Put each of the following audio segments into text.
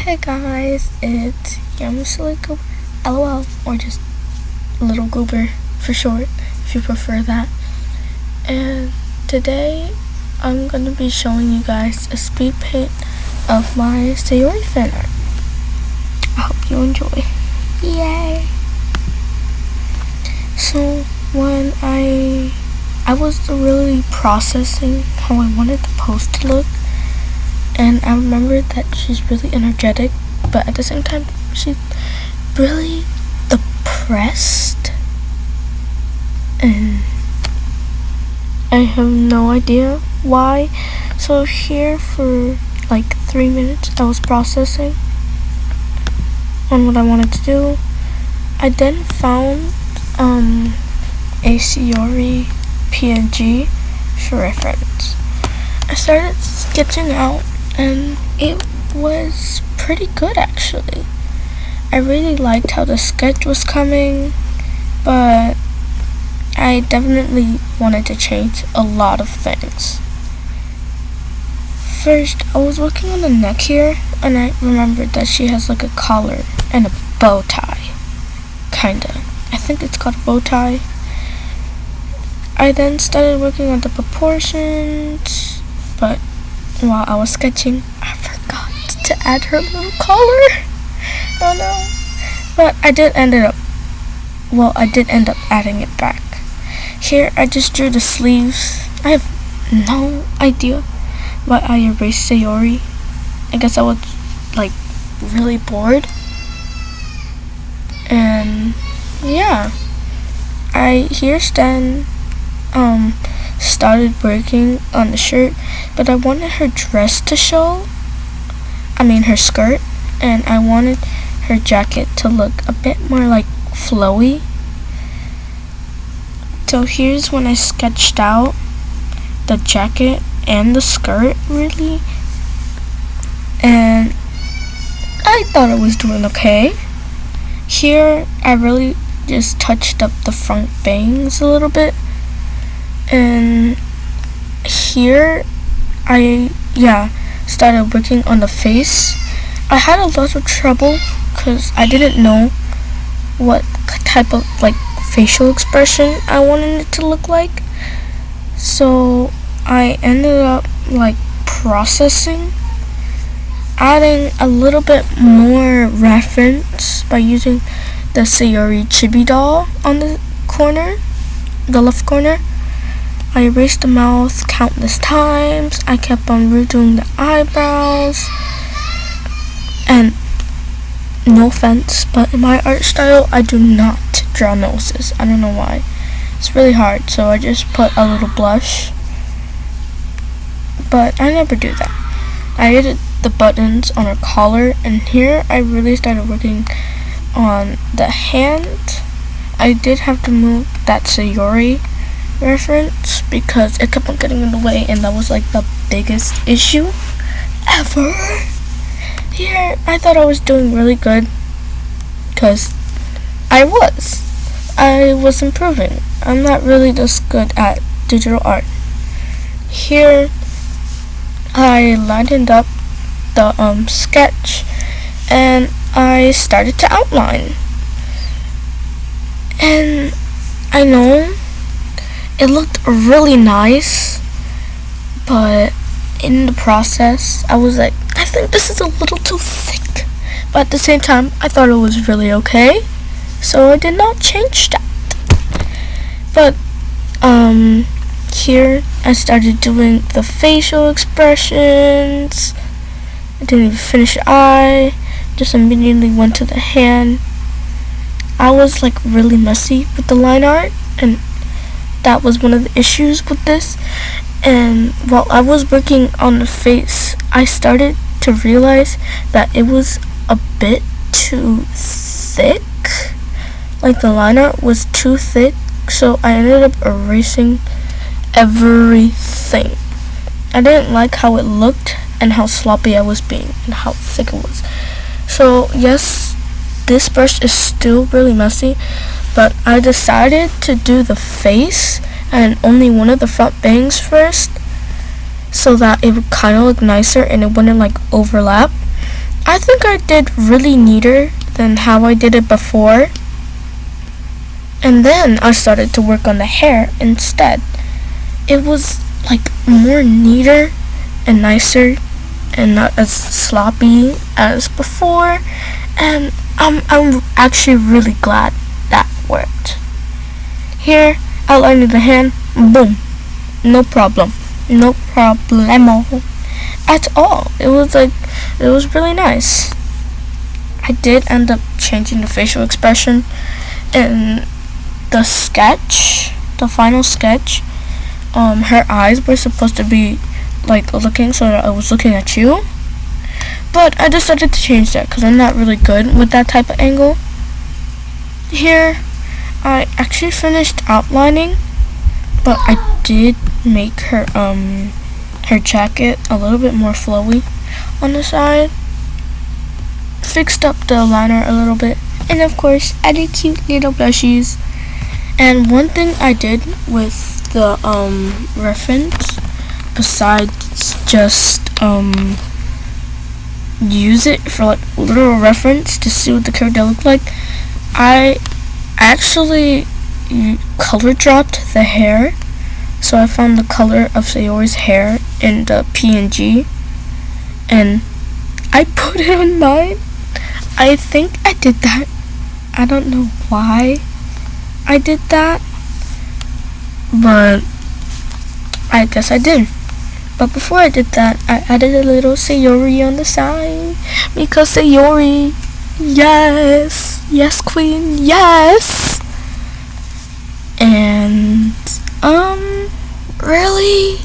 Hey guys, it's Silly Goober, LOL, or just Little Goober for short, if you prefer that. And today, I'm going to be showing you guys a speed paint of my Sayori Fanart. I hope you enjoy. Yay! So, when I was really processing how I wanted the post to look, and I remembered that she's really energetic, but at the same time, she's really depressed. And I have no idea why. So here for like 3 minutes, I was processing on what I wanted to do. I then found a Sayori PNG for reference. I started sketching out, and it was pretty good actually. I really liked how the sketch was coming, but I definitely wanted to change a lot of things. First, I was working on the neck here, and I remembered that she has like a collar and a bow tie. Kinda. I think it's called a bow tie. I then started working on the proportions, but while I was sketching, I forgot to add her little collar. Oh no. But I did end up adding it back. Here, I just drew the sleeves. I have no idea why I erased Sayori. I guess I was like really bored. And yeah, I started working on the shirt, but I wanted her dress to show. Her skirt, and I wanted her jacket to look a bit more like flowy. So here's when I sketched out the jacket and the skirt really, and I thought I was doing okay. Here I really just touched up the front bangs a little bit, and here I started working on the face. I had a lot of trouble because I didn't know what type of facial expression I wanted it to look like. So I ended up processing, adding a little bit more reference by using the Sayori chibi doll on the left corner. I erased the mouth countless times. I kept on redoing the eyebrows. And no offense, but in my art style, I do not draw noses. I don't know why. It's really hard, so I just put a little blush. But I never do that. I added the buttons on her collar, and here I really started working on the hand. I did have to move that Sayori reference because it kept on getting in the way, and that was the biggest issue ever. Here I thought I was doing really good because I was improving. I'm not really this good at digital art. Here I lightened up the sketch, and I started to outline, and I know it looked really nice, but in the process, I was like, I think this is a little too thick. But at the same time, I thought it was really okay, so I did not change that. But here I started doing the facial expressions. I didn't even finish the eye, just immediately went to the hand. I was really messy with the line art, and that was one of the issues with this. And while I was working on the face, I started to realize that it was a bit too thick. The line art was too thick, so I ended up erasing everything. I didn't like how it looked and how sloppy I was being and how thick it was. So yes, this brush is still really messy, but I decided to do the face and only one of the front bangs first, so that it would kind of look nicer and it wouldn't overlap. I think I did really neater than how I did it before. And then I started to work on the hair instead. It was like more neater and nicer and not as sloppy as before. And I'm actually really glad that worked. Here, outlining the hand, boom. No problem. No problemo at all. It was really nice. I did end up changing the facial expression in the sketch, the final sketch. Her eyes were supposed to be like looking so that I was looking at you. But I decided to change that because I'm not really good with that type of angle. Here, I actually finished outlining, but I did make her jacket a little bit more flowy on the side. Fixed up the liner a little bit, and of course added cute little blushes. And one thing I did with the reference, besides just use it for like literal reference to see what the character looked like, I actually color dropped the hair. So I found the color of Sayori's hair in the PNG, and I put it on mine. I think I did that. I don't know why I did that, but I guess I did. But before I did that, I added a little Sayori on the side, because Sayori, yes, yes queen, yes. And really,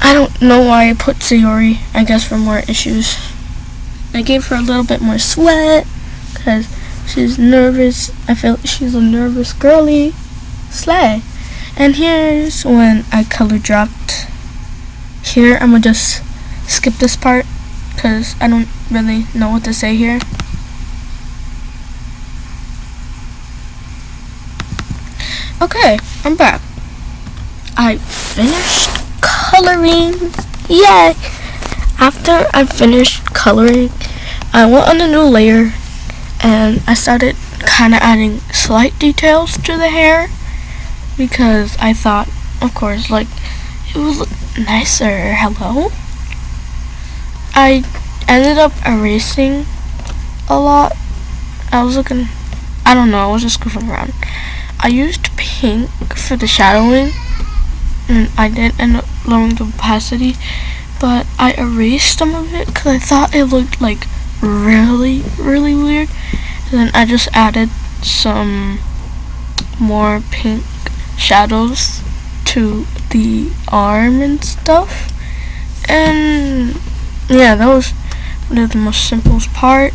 I don't know why I put Sayori. I guess for more issues. I gave her a little bit more sweat because she's nervous. I feel like she's a nervous girly. Slay. And here's when I color dropped. Here I'm gonna just skip this part because I don't really know what to say here. Okay, I'm back. I finished coloring. Yay! After I finished coloring, I went on a new layer and I started kind of adding slight details to the hair because I thought, of course, like it would look nicer. Hello? I ended up erasing a lot. I was just goofing around. I used pink for the shadowing, and I did end up lowering the opacity, but I erased some of it because I thought it looked like really, really weird. And then I just added some more pink shadows to the arm and stuff. And yeah, that was one of the most simplest part.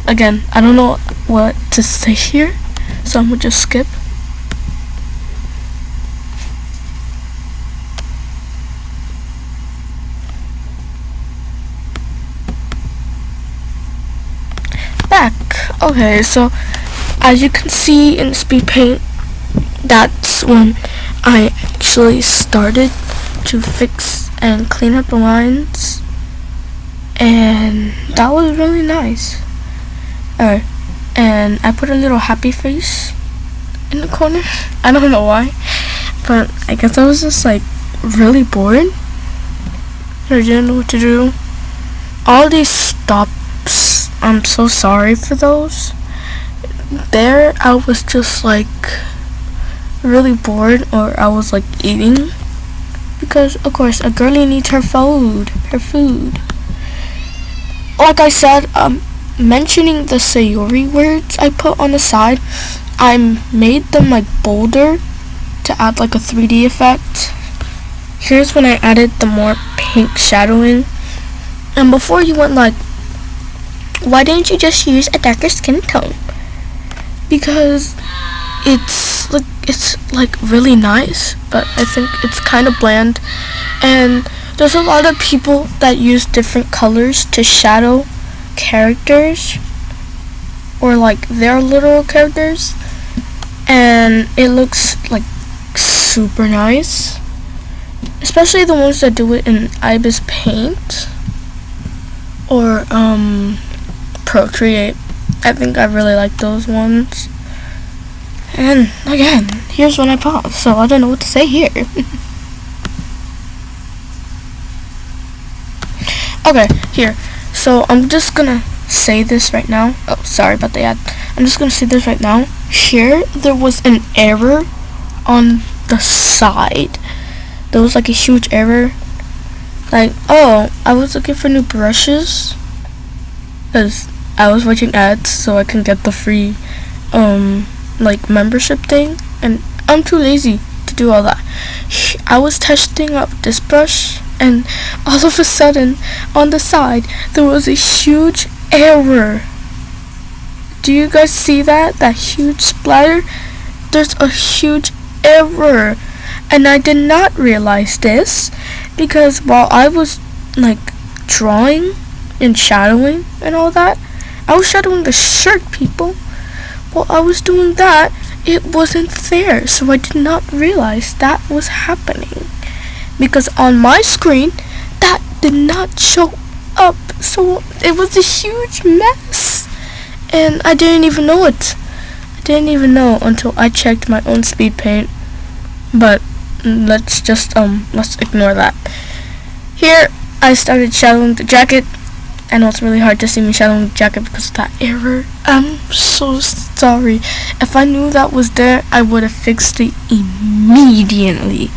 Again, I don't know what to say here, so I'm gonna just skip. Back. Okay, so as you can see in speed paint, that's when I actually started to fix and clean up the lines, and that was really nice. And I put a little happy face in the corner. I don't know why, but I guess I was just like really bored. I didn't know what to do. All these stops, I'm so sorry for those. There, I was just like really bored, or I was like eating, because of course a girlie needs her food. Like I said, mentioning the Sayori words I put on the side, I made them like bolder to add like a 3D effect. Here's when I added the more pink shadowing. And before you went like, why didn't you just use a darker skin tone? Because it's like really nice, but I think it's kind of bland. And there's a lot of people that use different colors to shadow characters, or like their literal characters, and it looks like super nice, especially the ones that do it in Ibis Paint. or Procreate. I think I really like those ones. And again, here's when I pause, so I don't know what to say here. Okay, here. So I'm just gonna say this right now. Oh, sorry about the ad. I'm just gonna say this right now. Here, there was an error on the side. There was like a huge error. Like, oh, I was looking for new brushes, because I was watching ads so I can get the free like membership thing, and I'm too lazy to do all that. I was testing out this brush, and all of a sudden on the side there was a huge error. Do you guys see that huge splatter? There's a huge error, and I did not realize this because while I was like drawing and shadowing and all that, I was shadowing the shirt, people. While I was doing that, it wasn't there, so I did not realize that was happening. Because on my screen, that did not show up, so it was a huge mess. And I didn't even know it. I didn't even know until I checked my own speed paint. But let's ignore that. Here, I started shadowing the jacket. I know it's really hard to see me shadowing the jacket because of that error. I'm so sorry. If I knew that was there, I would have fixed it immediately.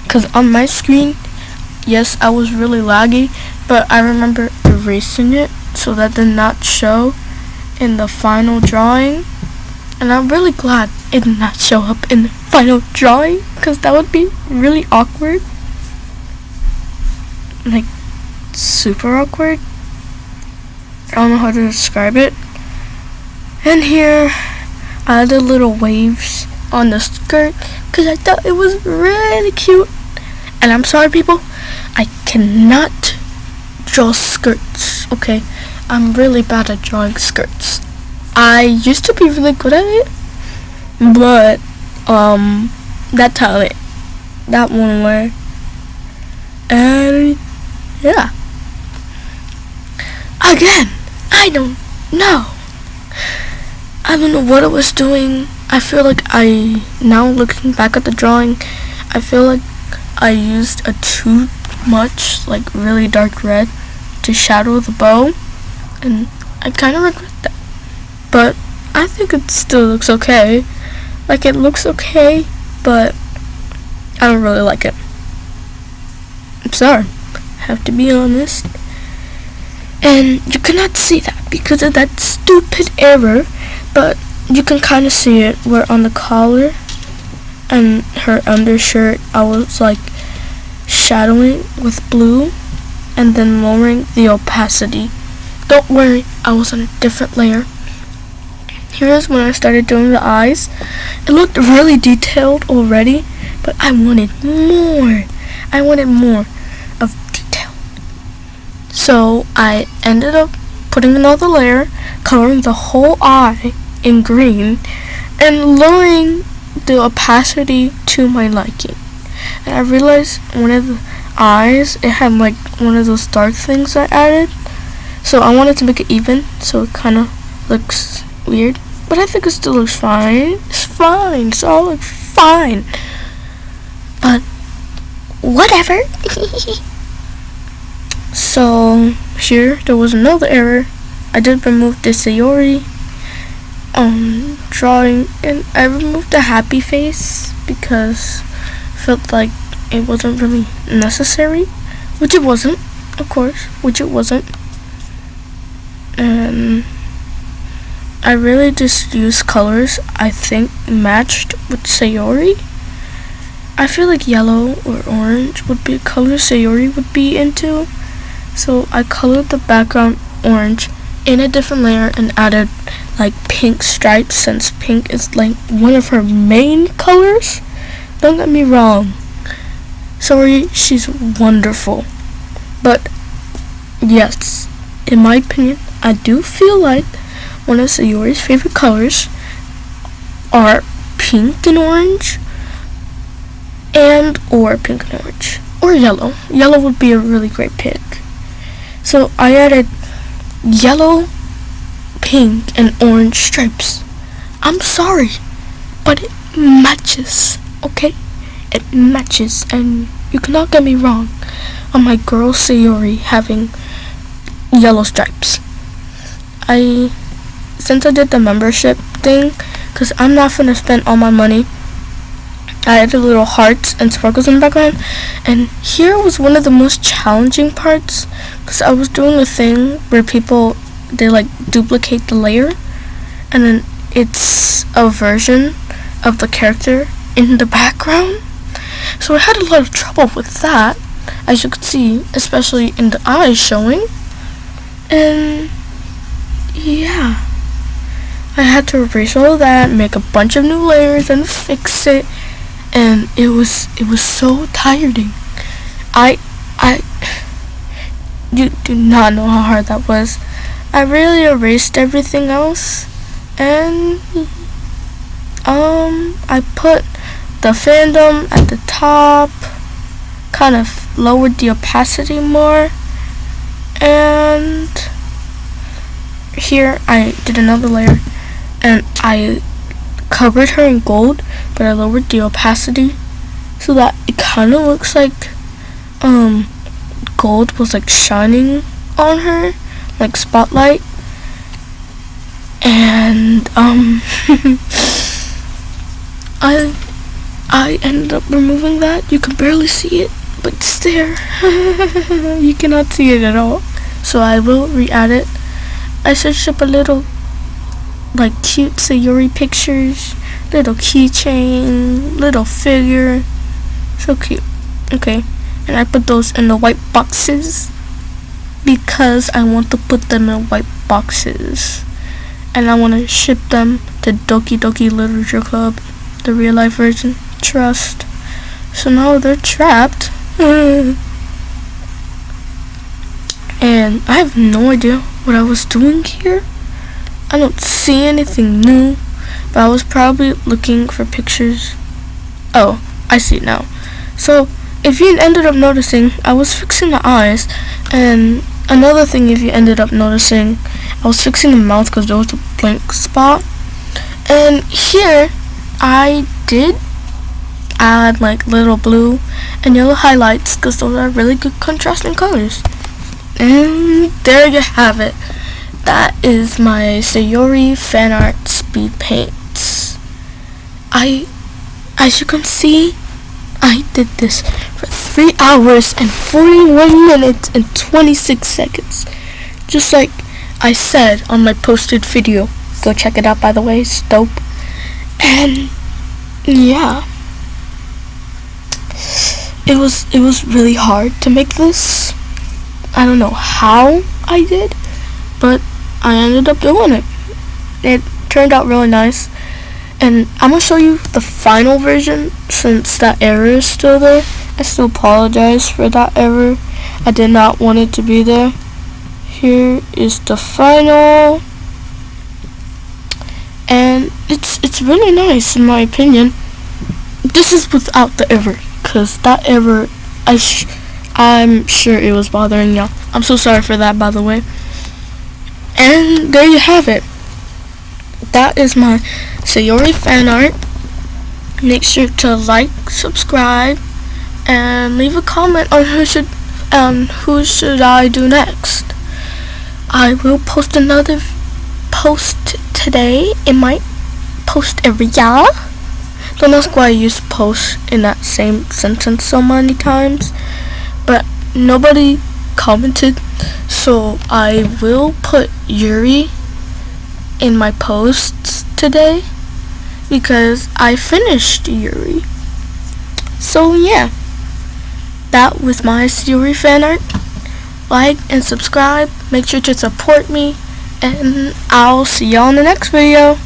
Because on my screen, yes, I was really laggy, but I remember erasing it so that did not show in the final drawing. And I'm really glad it did not show up in the final drawing, because that would be really awkward. Like, super awkward. I don't know how to describe it. And here, I added little waves on the skirt because I thought it was really cute. And I'm sorry, people, I cannot draw skirts, okay? I'm really bad at drawing skirts. I used to be really good at it, but that talent, that one way. And yeah. Again, I don't know. I don't know what I was doing. I feel like now looking back at the drawing, I feel like I used a too much, like really dark red to shadow the bow, and I kind of regret that. But I think it still looks okay. Like, it looks okay, but I don't really like it. I'm sorry. I have to be honest. And you cannot see that because of that stupid error, but you can kind of see it where on the collar and her undershirt I was like shadowing with blue and then lowering the opacity. Don't worry, I was on a different layer. Here's when I started doing the eyes. It looked really detailed already, but I wanted more. I wanted more of detail. So I ended up putting another layer, coloring the whole eye in green, and lowering the opacity to my liking. And I realized one of the eyes, it had like one of those dark things I added. So I wanted to make it even, so it kind of looks weird. But I think it still looks fine. It's fine. It's all looks fine. But whatever. So here there was another error. I did remove the Sayori drawing, and I removed the happy face because I felt like it wasn't really necessary, which it wasn't, of course, which it wasn't. And I really just used colors I think matched with Sayori. I feel like yellow or orange would be a color Sayori would be into. So I colored the background orange in a different layer and added like pink stripes, since pink is like one of her main colors. Don't get me wrong, Sayori, she's wonderful. But yes, in my opinion, I do feel like one of Sayori's favorite colors are pink and orange, or pink and orange, or yellow. Yellow would be a really great pick. So I added yellow, pink, and orange stripes. I'm sorry, but it matches, okay? It matches, and you cannot get me wrong on my girl Sayori having yellow stripes. Since I did the membership thing, because I'm not gonna spend all my money, I added little hearts and sparkles in the background, and here was one of the most challenging parts, because I was doing a thing where they like duplicate the layer, and then it's a version of the character in the background. So I had a lot of trouble with that, as you could see, especially in the eyes showing. And yeah, I had to erase all of that, make a bunch of new layers and fix it, and it was so tiring. You do not know how hard that was. I really erased everything else, and I put the fandom at the top, kind of lowered the opacity more, and here I did another layer, and I covered her in gold, but I lowered the opacity so that it kind of looks like gold was like shining on her, like spotlight. And I ended up removing that. You can barely see it, but it's there. You cannot see it at all. So I will re-add it. I searched up a little like cute Sayori pictures, little keychain, little figure, so cute. Okay, and I put those in the white boxes because I want to put them in white boxes, and I want to ship them to Doki Doki Literature Club, the real life version. Trust. So now they're trapped. And I have no idea what I was doing here. I don't see anything new, but I was probably looking for pictures. Oh, I see it now. So if you ended up noticing, I was fixing the eyes, and another thing, if you ended up noticing, I was fixing the mouth because there was a blank spot. And here I did add like little blue and yellow highlights because those are really good contrasting colors. And there you have it. That is my Sayori Fanart speed paints. As you can see, I did this for 3 hours and 41 minutes and 26 seconds. Just like I said on my posted video. Go check it out, by the way, it's dope. And yeah, it was really hard to make this. I don't know how I did, but I ended up doing it. It turned out really nice, and I'm gonna show you the final version since that error is still there. I still apologize for that error. I did not want it to be there. Here is the final, and it's really nice in my opinion. This is without the error, cause that error, I'm sure it was bothering y'all. I'm so sorry for that, by the way. And there you have it. That is my Sayori Fanart. Make sure to like, subscribe, and leave a comment on who should I do next. I will post another post today. It might post every y'all. Don't ask why I use post in that same sentence so many times, but nobody commented, so I will put Yuri in my posts today because I finished Yuri. So yeah, that was my Sayori Fanart. Like and subscribe, make sure to support me, and I'll see y'all in the next video.